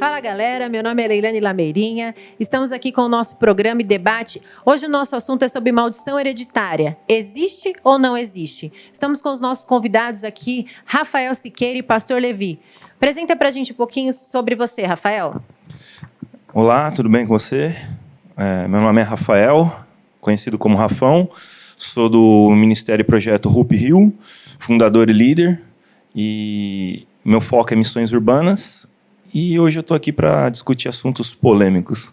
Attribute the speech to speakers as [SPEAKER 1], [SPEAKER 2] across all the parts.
[SPEAKER 1] Fala galera, meu nome é Leilane Lameirinha, estamos aqui com o nosso programa e debate. Hoje o nosso assunto é sobre maldição hereditária. Existe ou não existe? Estamos com os nossos convidados aqui, Rafael Siqueira e Pastor Levi. Apresenta pra gente um pouquinho sobre você, Rafael.
[SPEAKER 2] Olá, tudo bem com você? Meu nome é Rafael, conhecido como Rafão, sou do Ministério e Projeto Hope Hill, fundador e líder, e meu foco é missões urbanas. E hoje eu estou aqui para discutir assuntos polêmicos.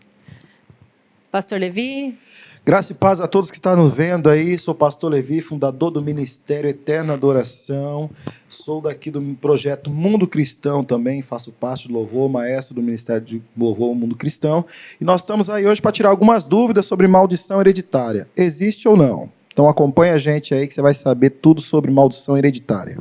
[SPEAKER 1] Pastor Levi.
[SPEAKER 3] Graça e paz a todos que estão nos vendo aí. Sou pastor Levi, fundador do Ministério Eterna Adoração. Sou daqui do projeto Mundo Cristão também, faço parte do louvor, maestro do Ministério de Louvor Mundo Cristão. E nós estamos aí hoje para tirar algumas dúvidas sobre maldição hereditária. Existe ou não? Então acompanha a gente aí que você vai saber tudo sobre maldição hereditária.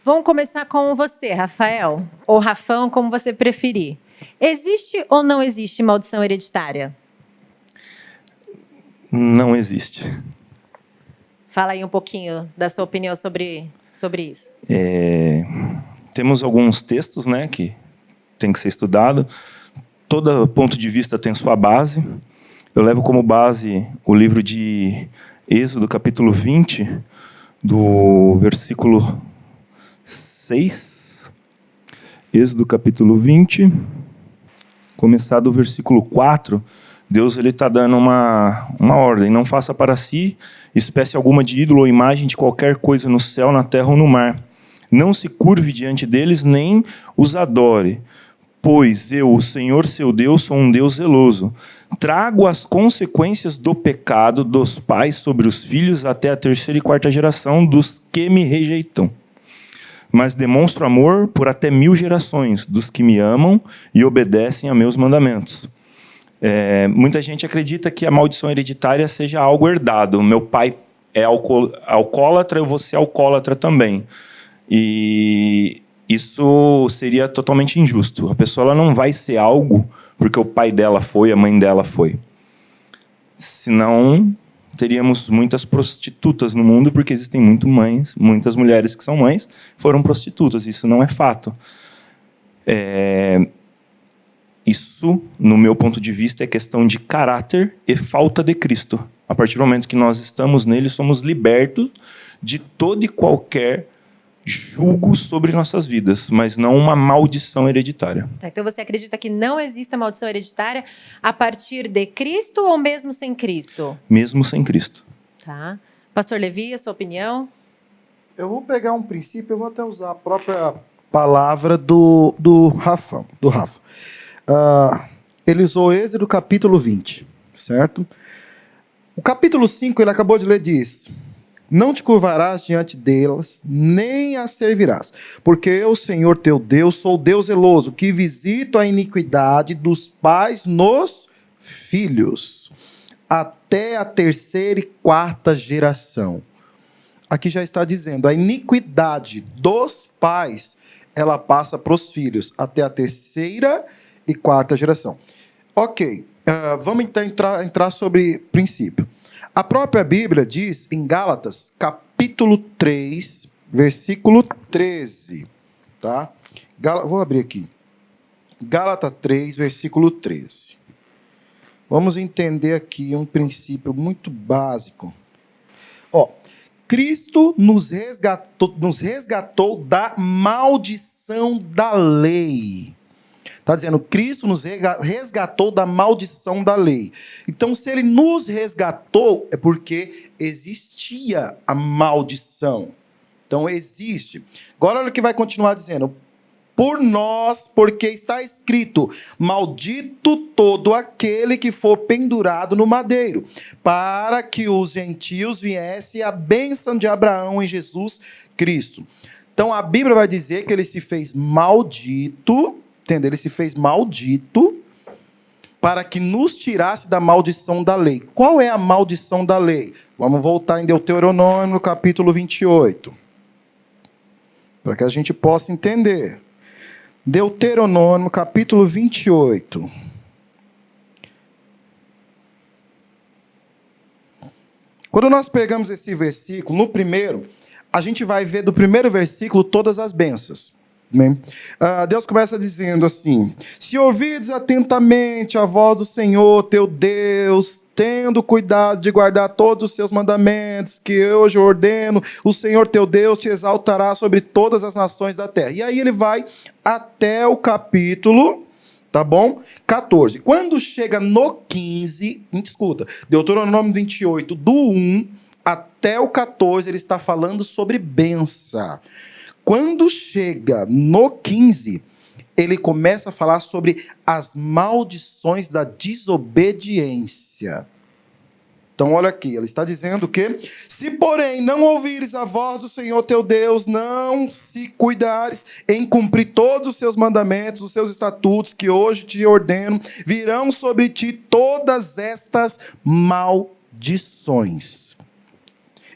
[SPEAKER 1] Vamos começar com você, Rafael, ou Rafão, como você preferir. Existe ou não existe maldição hereditária?
[SPEAKER 2] Não existe.
[SPEAKER 1] Fala aí um pouquinho da sua opinião sobre isso.
[SPEAKER 2] Temos alguns textos, né, que tem que ser estudado. Todo ponto de vista tem sua base. Eu levo como base o livro de Êxodo, capítulo 20, do versículo 6, Êxodo capítulo 20, começar do versículo 4, Deus está dando uma ordem: não faça para si espécie alguma de ídolo ou imagem de qualquer coisa no céu, na terra ou no mar. Não se curve diante deles, nem os adore, pois eu, o Senhor seu Deus, sou um Deus zeloso. Trago as consequências do pecado dos pais sobre os filhos até a terceira e quarta geração dos que me rejeitam. Mas demonstro amor por até 1000 gerações dos que me amam e obedecem a meus mandamentos. Muita gente acredita que a maldição hereditária seja algo herdado. Meu pai é alcoólatra, eu vou ser alcoólatra também. E isso seria totalmente injusto. A pessoa ela não vai ser algo porque o pai dela foi, a mãe dela foi. Senão teríamos muitas prostitutas no mundo, porque existem muitas mulheres que são mães, foram prostitutas. Isso não é fato. Isso, no meu ponto de vista, é questão de caráter e falta de Cristo. A partir do momento que nós estamos nele, somos libertos de todo e qualquer julgo sobre nossas vidas, mas não uma maldição hereditária.
[SPEAKER 1] Então você acredita que não existe maldição hereditária a partir de Cristo ou mesmo sem Cristo?
[SPEAKER 2] Mesmo sem Cristo.
[SPEAKER 1] Tá. Pastor Levi, a sua opinião?
[SPEAKER 3] Eu vou pegar um princípio, eu vou até usar a própria palavra do Rafa. Ele usou Êxodo capítulo 20, certo? O capítulo 5, ele acabou de ler, diz: não te curvarás diante delas, nem as servirás, porque eu, Senhor teu Deus, sou Deus zeloso, que visito a iniquidade dos pais nos filhos, até a terceira e quarta geração. Aqui já está dizendo, a iniquidade dos pais, ela passa para os filhos, até a terceira e quarta geração. Ok, vamos então entrar sobre princípio. A própria Bíblia diz em Gálatas, capítulo 3, versículo 13. Tá? Vou abrir aqui. Gálatas 3, versículo 13. Vamos entender aqui um princípio muito básico. Cristo nos resgatou da maldição da lei. Está dizendo, Cristo nos resgatou da maldição da lei. Então, se ele nos resgatou, é porque existia a maldição. Então, existe. Agora, olha o que vai continuar dizendo. Por nós, porque está escrito, maldito todo aquele que for pendurado no madeiro, para que os gentios viessem a bênção de Abraão em Jesus Cristo. Então, a Bíblia vai dizer que ele se fez maldito, entendeu? Ele se fez maldito para que nos tirasse da maldição da lei. Qual é a maldição da lei? Vamos voltar em Deuteronômio, capítulo 28. Para que a gente possa entender. Deuteronômio, capítulo 28. Quando nós pegamos esse versículo, no primeiro, a gente vai ver do primeiro versículo todas as bênçãos. Amém? Deus começa dizendo assim: se ouvides atentamente a voz do Senhor teu Deus, tendo cuidado de guardar todos os seus mandamentos que eu hoje ordeno, o Senhor teu Deus te exaltará sobre todas as nações da terra. E aí ele vai até o capítulo, tá bom? 14. Quando chega no 15, escuta, Deuteronômio 28, do 1 até o 14, ele está falando sobre bênção. Quando chega no 15, ele começa a falar sobre as maldições da desobediência. Então, olha aqui, ele está dizendo que: se, porém, não ouvires a voz do Senhor teu Deus, não se cuidares em cumprir todos os seus mandamentos, os seus estatutos que hoje te ordeno, virão sobre ti todas estas maldições.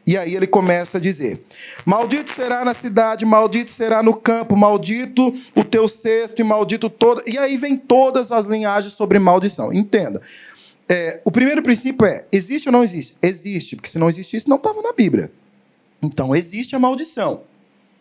[SPEAKER 3] E aí ele começa a dizer: maldito será na cidade, maldito será no campo, maldito o teu cesto e maldito todo... E aí vem todas as linhagens sobre maldição. Entenda. O primeiro princípio é: existe ou não existe? Existe, porque se não existisse, não estava na Bíblia. Então, existe a maldição,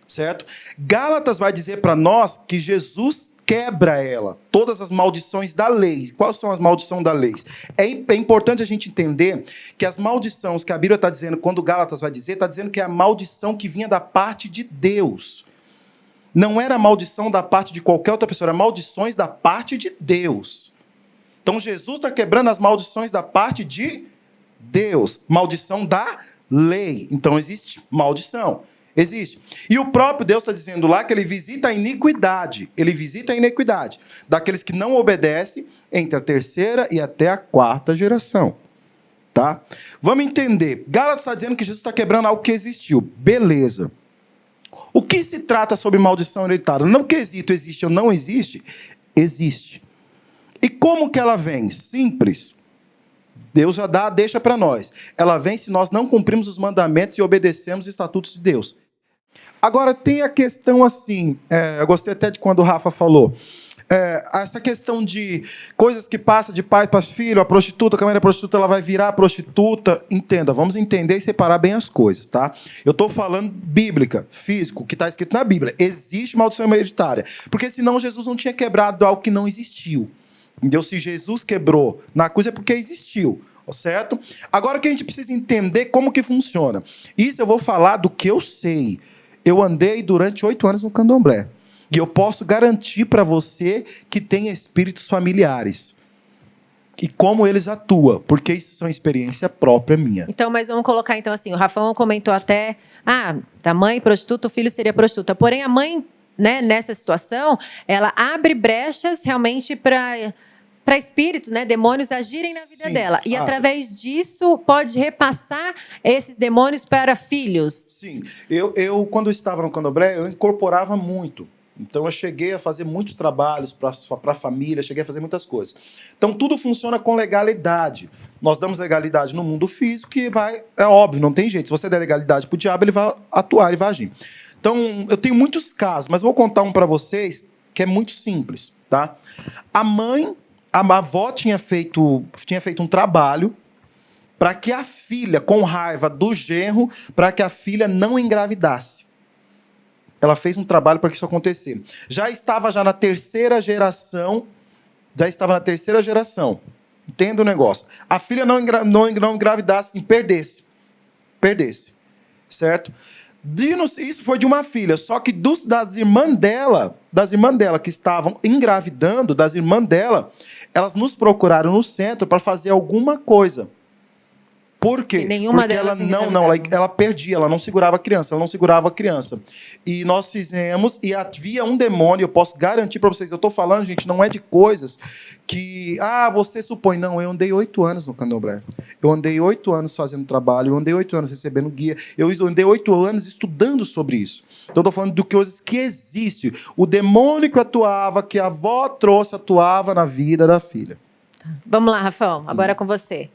[SPEAKER 3] certo? Gálatas vai dizer para nós que Jesus quebra ela, todas as maldições da lei. Quais são as maldições da lei? É importante a gente entender que as maldições que a Bíblia está dizendo, quando Gálatas vai dizer, está dizendo que é a maldição que vinha da parte de Deus. Não era maldição da parte de qualquer outra pessoa, era maldições da parte de Deus. Então, Jesus está quebrando as maldições da parte de Deus. Maldição da lei. Então, existe maldição. Existe. E o próprio Deus está dizendo lá que ele visita a iniquidade. Ele visita a iniquidade daqueles que não obedecem entre a terceira e até a quarta geração. Tá? Vamos entender. Gálatas está dizendo que Jesus está quebrando algo que existiu. Beleza. O que se trata sobre maldição hereditária? Não que existe ou não existe. Existe. E como que ela vem? Simples. Deus já deixa para nós. Ela vem se nós não cumprimos os mandamentos e obedecemos os estatutos de Deus. Agora, tem a questão assim, eu gostei até de quando o Rafa falou, essa questão de coisas que passam de pai para filho, a prostituta, a mãe da prostituta, ela vai virar prostituta. Entenda, vamos entender e separar bem as coisas, tá? Eu estou falando bíblica, físico, que está escrito na Bíblia. Existe maldição hereditária, porque senão Jesus não tinha quebrado algo que não existiu. Entendeu? Se Jesus quebrou na cruz é porque existiu, certo? Agora que a gente precisa entender como que funciona. Isso eu vou falar do que eu sei. Eu andei durante 8 anos no candomblé. E eu posso garantir para você que tem espíritos familiares. E como eles atuam, porque isso é uma experiência própria minha.
[SPEAKER 1] Então, mas vamos colocar então assim, o Rafão comentou até, da mãe prostituta, o filho seria prostituta. Porém, a mãe, né, nessa situação, ela abre brechas realmente para espíritos, né, demônios agirem na vida dela. E através disso pode repassar esses demônios para filhos.
[SPEAKER 3] Sim. Eu quando estava no candomblé, eu incorporava muito. Então eu cheguei a fazer muitos trabalhos para a família, cheguei a fazer muitas coisas. Então tudo funciona com legalidade. Nós damos legalidade no mundo físico que é óbvio, não tem jeito. Se você der legalidade para o diabo, ele vai atuar, ele vai agir. Então eu tenho muitos casos, mas vou contar um para vocês que é muito simples, tá? A avó tinha feito um trabalho para que a filha, com raiva do genro, para que a filha não engravidasse. Ela fez um trabalho para que isso acontecesse. Já estava na terceira geração. Entenda o negócio. A filha não engravidasse, assim, perdesse. Certo? Isso foi de uma filha, só que das irmãs dela que estavam engravidando, elas nos procuraram no centro para fazer alguma coisa. Por quê? Porque ela perdia, ela não segurava a criança, E nós fizemos, e havia um demônio, eu posso garantir para vocês, eu estou falando, gente, não é de coisas que, você supõe. Não, eu andei 8 anos no candomblé. Eu andei 8 anos fazendo trabalho, eu andei 8 anos recebendo guia, eu andei 8 anos estudando sobre isso. Então, eu estou falando de coisas que existem. O demônio que atuava, que a avó trouxe, atuava na vida da filha.
[SPEAKER 1] Vamos lá, Rafael, agora é com você.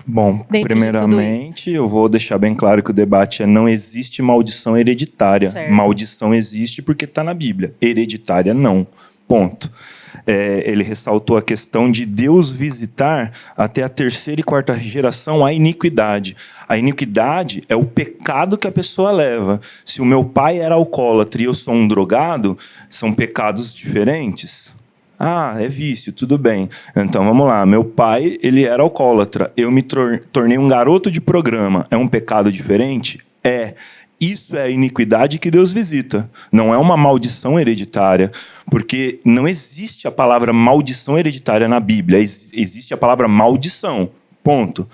[SPEAKER 2] Bom, primeiramente, eu vou deixar bem claro que o debate não existe maldição hereditária.
[SPEAKER 1] Certo.
[SPEAKER 2] Maldição existe porque está na Bíblia. Hereditária, não. Ponto. ele ressaltou a questão de Deus visitar até a terceira e quarta geração a iniquidade. A iniquidade é o pecado que a pessoa leva. Se o meu pai era alcoólatra e eu sou um drogado, são pecados diferentes. Ah, é vício, tudo bem. Então, vamos lá. Meu pai, ele era alcoólatra. Eu me tornei um garoto de programa. É um pecado diferente? É. Isso é a iniquidade que Deus visita. Não é uma maldição hereditária. Porque não existe a palavra maldição hereditária na Bíblia. Existe a palavra maldição. Ponto.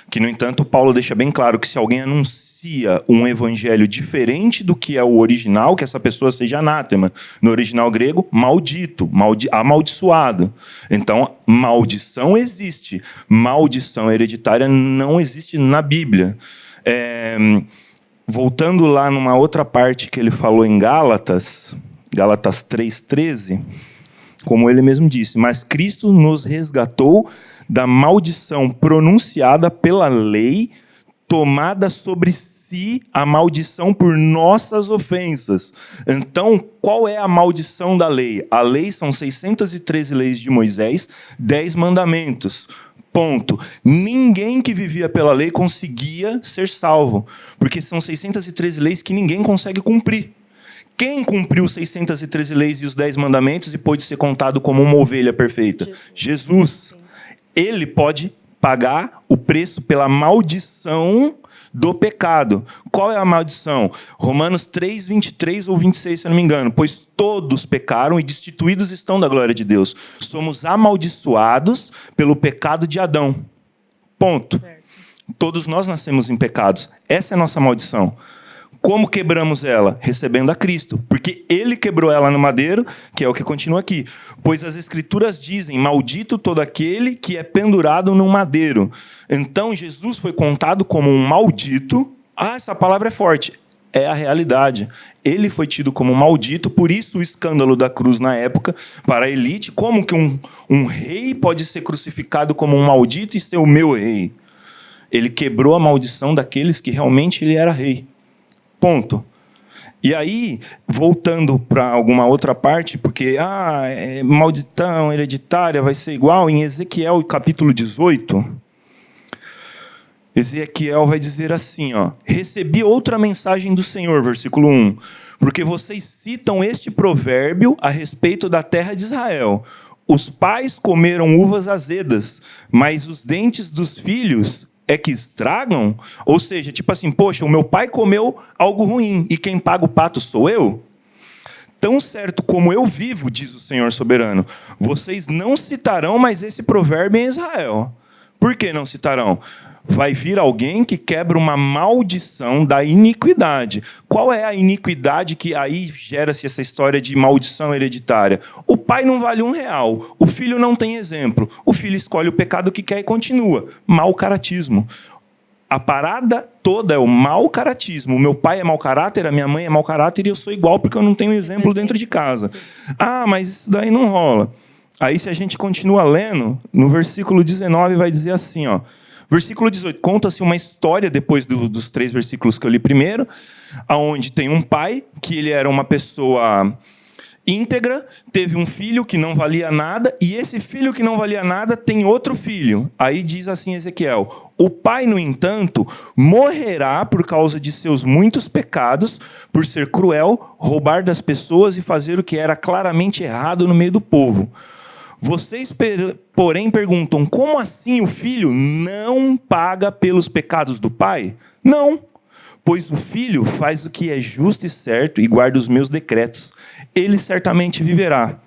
[SPEAKER 2] Que, no entanto, Paulo deixa bem claro que se alguém anuncia um evangelho diferente do que é o original, que essa pessoa seja anátema. No original grego, maldito, amaldiçoado. Então, maldição existe. Maldição hereditária não existe na Bíblia. Voltando lá numa outra parte que ele falou em Gálatas 3,13, como ele mesmo disse, mas Cristo nos resgatou da maldição pronunciada pela lei, tomada sobre si a maldição por nossas ofensas. Então, qual é a maldição da lei? A lei são 613 leis de Moisés, 10 mandamentos. Ponto. Ninguém que vivia pela lei conseguia ser salvo, porque são 613 leis que ninguém consegue cumprir. Quem cumpriu 613 leis e os 10 mandamentos e pôde ser contado como uma ovelha perfeita? Jesus. Ele pode pagar o preço pela maldição do pecado. Qual é a maldição? Romanos 3, 23 ou 26, se eu não me engano. Pois todos pecaram e destituídos estão da glória de Deus. Somos amaldiçoados pelo pecado de Adão. Ponto. Certo. Todos nós nascemos em pecados. Essa é a nossa maldição. Como quebramos ela? Recebendo a Cristo. Porque ele quebrou ela no madeiro, que é o que continua aqui. Pois as Escrituras dizem, maldito todo aquele que é pendurado no madeiro. Então Jesus foi contado como um maldito. Ah, essa palavra é forte. É a realidade. Ele foi tido como maldito, por isso o escândalo da cruz na época, para a elite. Como que um rei pode ser crucificado como um maldito e ser o meu rei? Ele quebrou a maldição daqueles que realmente ele era rei. Ponto. E aí, voltando para alguma outra parte, porque maldição hereditária vai ser igual, em Ezequiel capítulo 18, Ezequiel vai dizer assim, recebi outra mensagem do Senhor, versículo 1, porque vocês citam este provérbio a respeito da terra de Israel. Os pais comeram uvas azedas, mas os dentes dos filhos é que estragam? Ou seja, tipo assim, poxa, o meu pai comeu algo ruim e quem paga o pato sou eu? Tão certo como eu vivo, diz o Senhor soberano, vocês não citarão mais esse provérbio em Israel. Por que não citarão? Vai vir alguém que quebra uma maldição da iniquidade. Qual é a iniquidade que aí gera-se essa história de maldição hereditária? O pai não vale R$1, o filho não tem exemplo, o filho escolhe o pecado que quer e continua. Mau caratismo. A parada toda é o mau caratismo. O meu pai é mau caráter, a minha mãe é mau caráter e eu sou igual porque eu não tenho exemplo dentro de casa. Ah, mas isso daí não rola. Aí se a gente continua lendo, no versículo 19 vai dizer assim, Versículo 18, conta-se uma história, depois dos 3 versículos que eu li primeiro, onde tem um pai, que ele era uma pessoa íntegra, teve um filho que não valia nada, e esse filho que não valia nada tem outro filho. Aí diz assim Ezequiel, o pai, no entanto, morrerá por causa de seus muitos pecados, por ser cruel, roubar das pessoas e fazer o que era claramente errado no meio do povo. Vocês, porém, perguntam, como assim o filho não paga pelos pecados do pai? Não, pois o filho faz o que é justo e certo e guarda os meus decretos. Ele certamente viverá.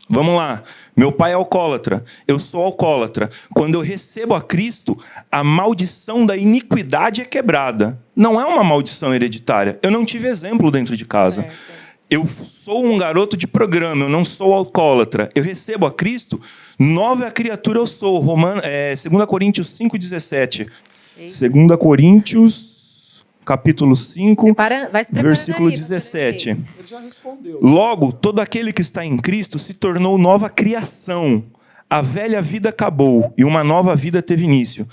[SPEAKER 2] Vamos lá, meu pai é alcoólatra, eu sou alcoólatra. Quando eu recebo a Cristo, a maldição da iniquidade é quebrada. Não é uma maldição hereditária. Eu não tive exemplo dentro de casa. Certo. Eu sou um garoto de programa, eu não sou alcoólatra. Eu recebo a Cristo, nova criatura eu sou. 2 Coríntios 5,17. 2 Coríntios, capítulo 5, versículo 17.
[SPEAKER 3] Ele já respondeu.
[SPEAKER 2] Logo, todo aquele que está em Cristo se tornou nova criação. A velha vida acabou e uma nova vida teve início.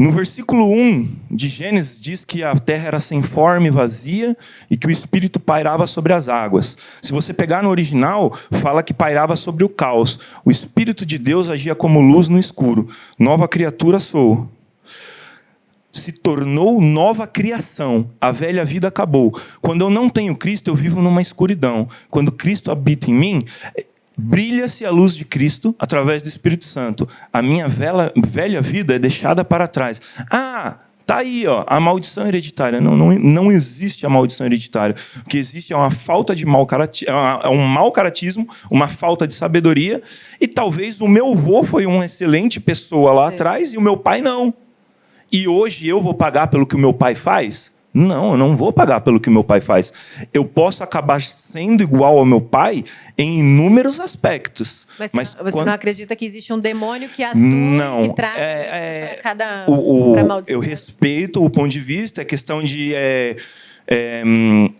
[SPEAKER 2] No versículo 1 de Gênesis diz que a terra era sem forma e vazia e que o Espírito pairava sobre as águas. Se você pegar no original, fala que pairava sobre o caos. O Espírito de Deus agia como luz no escuro. Nova criatura sou. Se tornou nova criação. A velha vida acabou. Quando eu não tenho Cristo, eu vivo numa escuridão. Quando Cristo habita em mim, brilha-se a luz de Cristo através do Espírito Santo. A minha velha vida é deixada para trás. Tá aí, ó, a maldição hereditária. Não existe a maldição hereditária. O que existe é uma falta de um mau caratismo, uma falta de sabedoria, e talvez o meu avô foi uma excelente pessoa lá atrás e o meu pai não. E hoje eu vou pagar pelo que o meu pai faz? Não, eu não vou pagar pelo que o meu pai faz. Eu posso acabar sendo igual ao meu pai em inúmeros aspectos.
[SPEAKER 1] Mas você não acredita que existe um demônio que atua
[SPEAKER 2] não,
[SPEAKER 1] e que traz para cada maldição?
[SPEAKER 2] Eu respeito o ponto de vista, é questão de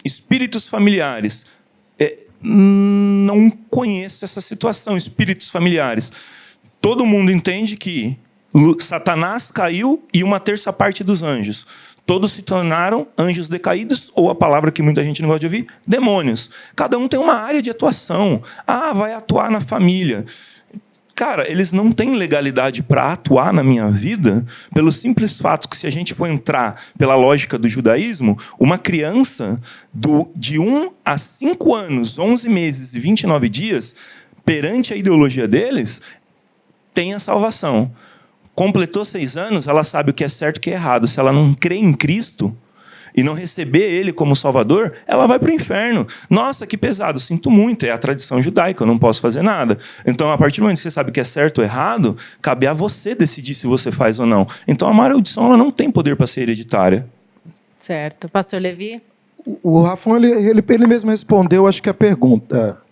[SPEAKER 2] espíritos familiares. Não conheço essa situação, espíritos familiares. Todo mundo entende que Satanás caiu e uma terça parte dos anjos. Todos se tornaram anjos decaídos, ou a palavra que muita gente não gosta de ouvir, demônios. Cada um tem uma área de atuação. Vai atuar na família. Cara, eles não têm legalidade para atuar na minha vida, pelo simples fato que, se a gente for entrar pela lógica do judaísmo, uma criança de 1 a 5 anos, 11 meses e 29 dias, perante a ideologia deles, tem a salvação. Completou 6 anos, ela sabe o que é certo e o que é errado. Se ela não crê em Cristo e não receber Ele como Salvador, ela vai para o inferno. Nossa, que pesado, sinto muito, é a tradição judaica, eu não posso fazer nada. Então, a partir do momento que você sabe o que é certo ou errado, cabe a você decidir se você faz ou não. Então, a maldição ela não tem poder para ser hereditária.
[SPEAKER 1] Certo. Pastor Levi?
[SPEAKER 3] O Rafão, ele mesmo respondeu, acho que a pergunta.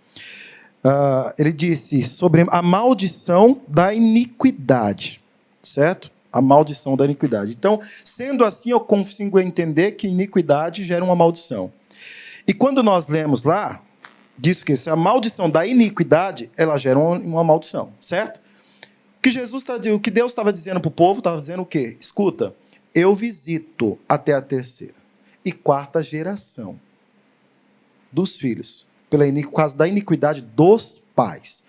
[SPEAKER 3] Ele disse sobre a maldição da iniquidade. Certo? A maldição da iniquidade. Então, sendo assim, eu consigo entender que iniquidade gera uma maldição. E quando nós lemos lá, diz que a maldição da iniquidade, ela gera uma maldição, certo? O que Deus estava dizendo para o povo, estava dizendo o quê? Escuta, eu visito até a 3ª e 4ª geração dos filhos, por causa da iniquidade dos pais.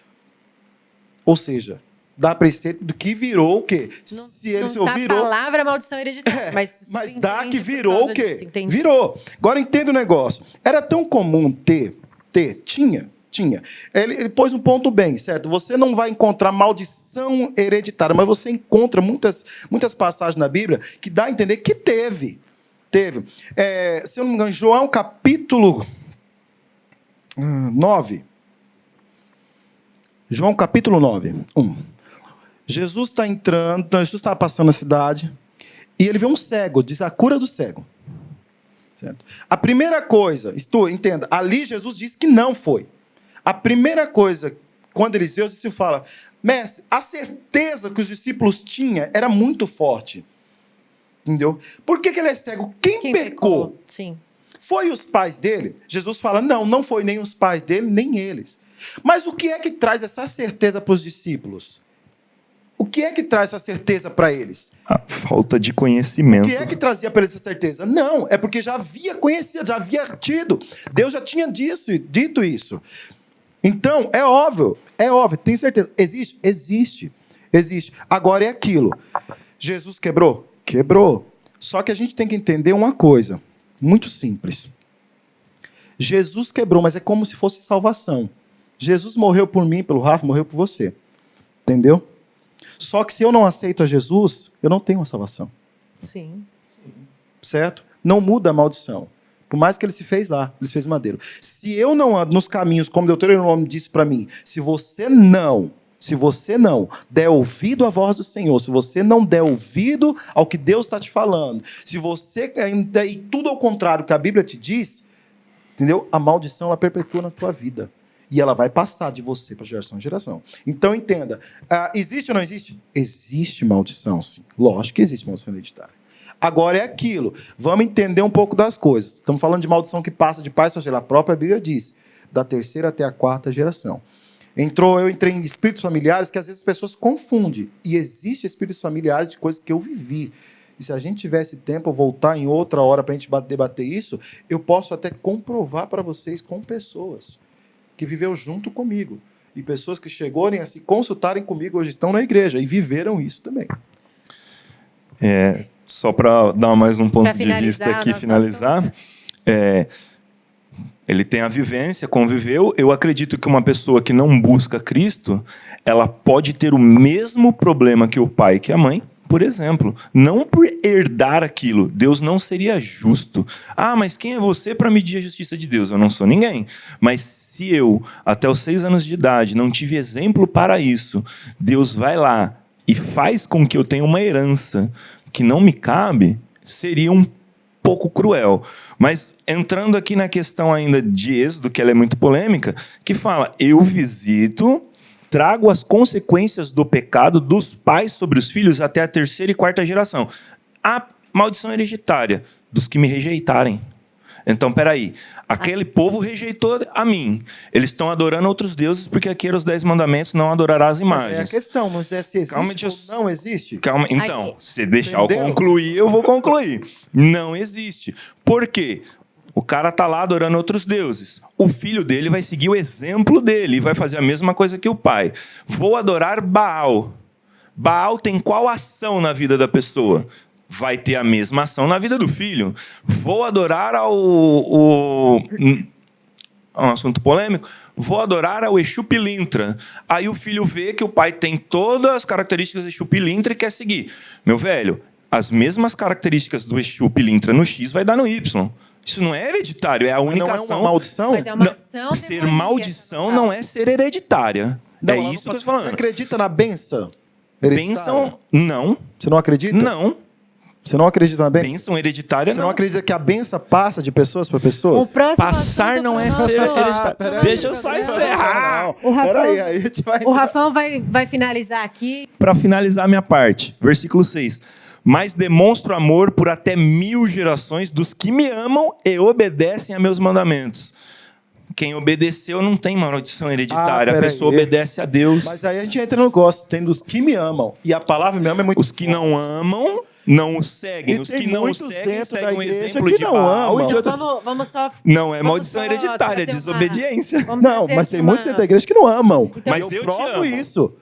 [SPEAKER 3] Ou seja, dá preceito do que virou o quê?
[SPEAKER 1] Se eles não virou a palavra maldição hereditária,
[SPEAKER 3] mas dá que virou o quê? Virou. Agora entenda o negócio. Era tão comum tinha. Ele pôs um ponto bem, certo? Você não vai encontrar maldição hereditária, mas você encontra muitas passagens na Bíblia que dá a entender que teve. Se eu não me engano, João capítulo 9. João capítulo 9, 1. Jesus está entrando, Jesus estava passando na cidade, e ele vê um cego, diz a cura do cego. Certo? A primeira coisa, entenda, ali Jesus disse que não foi. A primeira coisa, quando eles veem, Jesus fala, mestre, a certeza que os discípulos tinham era muito forte. Entendeu? Por que ele é cego? Quem pecou?
[SPEAKER 1] Sim.
[SPEAKER 3] Foi os pais dele? Jesus fala, não foi nem os pais dele, nem eles. Mas o que é que traz essa certeza para os discípulos? O que é que traz essa certeza para eles?
[SPEAKER 2] A falta de conhecimento.
[SPEAKER 3] O que é que trazia para eles essa certeza? Não, é porque já havia conhecido, já havia tido. Deus já tinha dito isso. Então, é óbvio, tem certeza. Existe. Agora é aquilo. Jesus quebrou? Quebrou. Só que a gente tem que entender uma coisa, muito simples. Jesus quebrou, mas é como se fosse salvação. Jesus morreu por mim, pelo Rafa, morreu por você. Entendeu? Só que se eu não aceito a Jesus, eu não tenho uma salvação.
[SPEAKER 1] Sim.
[SPEAKER 3] Certo? Não muda a maldição. Por mais que ele se fez lá, ele se fez madeiro. Se eu não ando nos caminhos, como Deuteronômio disse para mim, se você não der ouvido à voz do Senhor, se você não der ouvido ao que Deus está te falando, se você e tudo ao contrário que a Bíblia te diz, entendeu? A maldição ela perpetua na tua vida. E ela vai passar de você para geração em geração. Então, entenda. Existe ou não existe? Existe maldição, sim. Lógico que existe maldição hereditária. Agora é aquilo. Vamos entender um pouco das coisas. Estamos falando de maldição que passa de pai para filho. A própria Bíblia diz. Da 3ª até a 4ª geração. Eu entrei em espíritos familiares que às vezes as pessoas confundem. E existem espíritos familiares de coisas que eu vivi. E se a gente tivesse tempo, voltar em outra hora para a gente debater isso, eu posso até comprovar para vocês com pessoas que viveu junto comigo. E pessoas que chegaram a se consultarem comigo, hoje estão na igreja e viveram isso também.
[SPEAKER 2] Só para dar mais um ponto de vista aqui, finalizar. Ele tem a vivência, conviveu. Eu acredito que uma pessoa que não busca Cristo, ela pode ter o mesmo problema que o pai e que a mãe, por exemplo. Não por herdar aquilo. Deus não seria justo. Mas quem é você para medir a justiça de Deus? Eu não sou ninguém. Mas se eu, até os 6 anos de idade, não tive exemplo para isso, Deus vai lá e faz com que eu tenha uma herança que não me cabe, seria um pouco cruel. Mas entrando aqui na questão ainda de Êxodo, que ela é muito polêmica, que fala, eu visito, trago as consequências do pecado dos pais sobre os filhos até a 3ª e 4ª geração. A maldição hereditária dos que me rejeitarem. Então, peraí, aquele povo rejeitou a mim. Eles estão adorando outros deuses porque aqui eram os 10 mandamentos, não adorarás as imagens.
[SPEAKER 3] Mas é a questão, mas se existe ou não existe?
[SPEAKER 2] Calma, então, se deixar eu concluir, eu vou concluir. Não existe. Por quê? O cara tá lá adorando outros deuses. O filho dele vai seguir o exemplo dele e vai fazer a mesma coisa que o pai. Vou adorar Baal. Baal tem qual ação na vida da pessoa? Vai ter a mesma ação na vida do filho. Vou adorar um assunto polêmico. Vou adorar ao Exu Pilintra. Aí o filho vê que o pai tem todas as características do Exu Pilintra e quer seguir. Meu velho, as mesmas características do Exu Pilintra no X vai dar no Y. Isso não é hereditário, é a única ação.
[SPEAKER 3] Não é uma maldição?
[SPEAKER 1] Mas é uma ação
[SPEAKER 2] ser maldição não é ser hereditária.
[SPEAKER 3] Não,
[SPEAKER 2] isso que eu estou falando.
[SPEAKER 3] Você acredita na bênção?
[SPEAKER 2] Bênção, não.
[SPEAKER 3] Você não acredita?
[SPEAKER 2] Não.
[SPEAKER 3] Você não acredita na bênção?
[SPEAKER 2] Bênção hereditária,
[SPEAKER 3] Você não acredita que a bênção passa de pessoas para pessoas?
[SPEAKER 2] Passar não é ser hereditário. Deixa eu só encerrar.
[SPEAKER 1] O Rafão vai finalizar aqui.
[SPEAKER 2] Para finalizar a minha parte, versículo 6. Mas demonstro amor por até 1000 gerações dos que me amam e obedecem a meus mandamentos. Quem obedeceu não tem maldição hereditária. A pessoa obedece a Deus.
[SPEAKER 3] Mas aí a gente entra no gosto. Tem dos que me amam. E a palavra me ama é muito
[SPEAKER 2] Os que não amam não o seguem.
[SPEAKER 3] E
[SPEAKER 2] os que não o seguem seguem o exemplo
[SPEAKER 3] que
[SPEAKER 2] de
[SPEAKER 3] não
[SPEAKER 2] Baal e de
[SPEAKER 3] amam.
[SPEAKER 2] outros.
[SPEAKER 1] Vamos só...
[SPEAKER 2] Não é maldição hereditária, é desobediência.
[SPEAKER 3] Não, mas tem muitos dentro da igreja que não amam.
[SPEAKER 1] Então,
[SPEAKER 2] Mas eu
[SPEAKER 3] provo
[SPEAKER 2] te amo.
[SPEAKER 3] isso.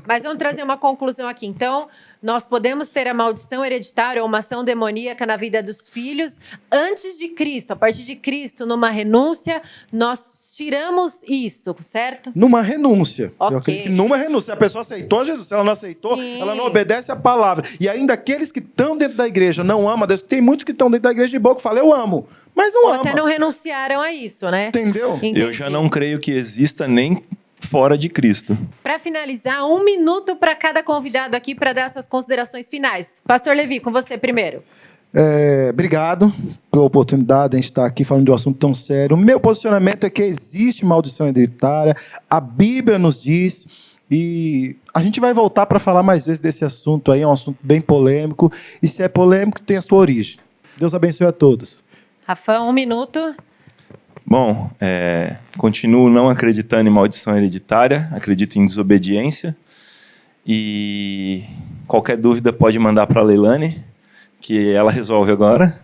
[SPEAKER 1] Mas vamos trazer uma conclusão aqui. Então, nós podemos ter a maldição hereditária ou uma ação demoníaca na vida dos filhos antes de Cristo. A partir de Cristo, numa renúncia, nós tiramos isso, certo?
[SPEAKER 3] Numa renúncia.
[SPEAKER 1] Ok.
[SPEAKER 3] Eu acredito que numa renúncia. Se a pessoa aceitou Jesus, se ela não aceitou,
[SPEAKER 1] Sim.
[SPEAKER 3] ela não obedece a palavra. E ainda aqueles que estão dentro da igreja não amam a Deus. Tem muitos que estão dentro da igreja de boca que falam, eu amo. Mas não
[SPEAKER 1] Ou
[SPEAKER 3] amam.
[SPEAKER 1] até não renunciaram a isso, né?
[SPEAKER 3] Entendeu?
[SPEAKER 1] Entendi.
[SPEAKER 2] Eu já não creio que exista nem fora de Cristo.
[SPEAKER 1] Para finalizar, 1 minuto para cada convidado aqui para dar suas considerações finais. Pastor Levi, com você primeiro.
[SPEAKER 3] Obrigado pela oportunidade de a gente estar aqui falando de um assunto tão sério. O meu posicionamento é que existe maldição hereditária, a Bíblia nos diz, e a gente vai voltar para falar mais vezes desse assunto aí, é um assunto bem polêmico, e se é polêmico, tem a sua origem. Deus abençoe a todos.
[SPEAKER 1] Rafão, 1 minuto.
[SPEAKER 2] Bom, continuo não acreditando em maldição hereditária, acredito em desobediência. E qualquer dúvida pode mandar para a Leilane, que ela resolve agora.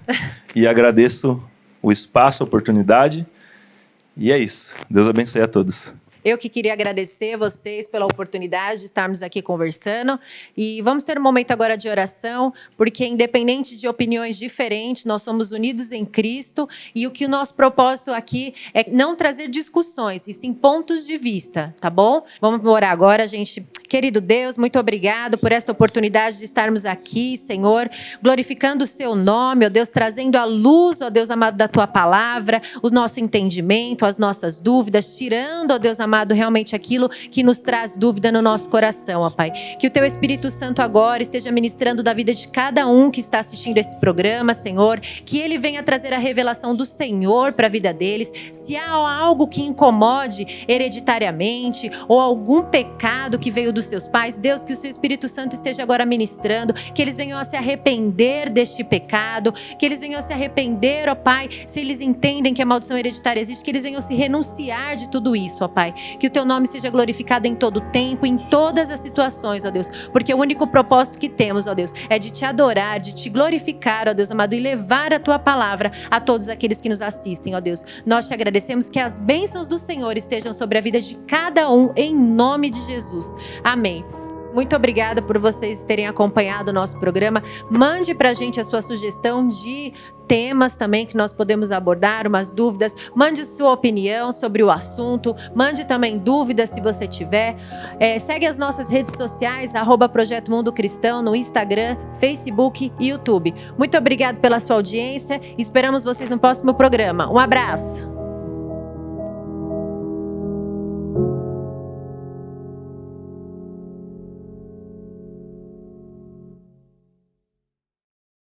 [SPEAKER 2] E agradeço o espaço, a oportunidade. E é isso. Deus abençoe a todos.
[SPEAKER 1] Eu que queria agradecer vocês pela oportunidade de estarmos aqui conversando. E vamos ter um momento agora de oração, porque independente de opiniões diferentes, nós somos unidos em Cristo. E o nosso propósito aqui é não trazer discussões, e sim pontos de vista, tá bom? Vamos orar agora, gente. Querido Deus, muito obrigado por esta oportunidade de estarmos aqui, Senhor, glorificando o seu nome, ó Deus, trazendo a luz, ó Deus amado, da tua palavra, o nosso entendimento, as nossas dúvidas, tirando, ó Deus amado, realmente aquilo que nos traz dúvida no nosso coração, ó Pai. Que o teu Espírito Santo agora esteja ministrando da vida de cada um que está assistindo esse programa, Senhor, que ele venha trazer a revelação do Senhor para a vida deles. Se há algo que incomode hereditariamente ou algum pecado que veio do dos seus pais. Deus, que o seu Espírito Santo esteja agora ministrando, que eles venham a se arrepender deste pecado, que eles venham a se arrepender, ó Pai, se eles entendem que a maldição hereditária existe, que eles venham se renunciar de tudo isso, ó Pai. Que o teu nome seja glorificado em todo o tempo, em todas as situações, ó Deus, porque o único propósito que temos, ó Deus, é de te adorar, de te glorificar, ó Deus amado, e levar a tua palavra a todos aqueles que nos assistem, ó Deus. Nós te agradecemos, que as bênçãos do Senhor estejam sobre a vida de cada um, em nome de Jesus. Amém. Muito obrigada por vocês terem acompanhado o nosso programa. Mande pra gente a sua sugestão de temas também que nós podemos abordar, umas dúvidas. Mande sua opinião sobre o assunto. Mande também dúvidas se você tiver. Segue as nossas redes sociais, @Projeto Mundo Cristão, no Instagram, Facebook e YouTube. Muito obrigada pela sua audiência. Esperamos vocês no próximo programa. Um abraço.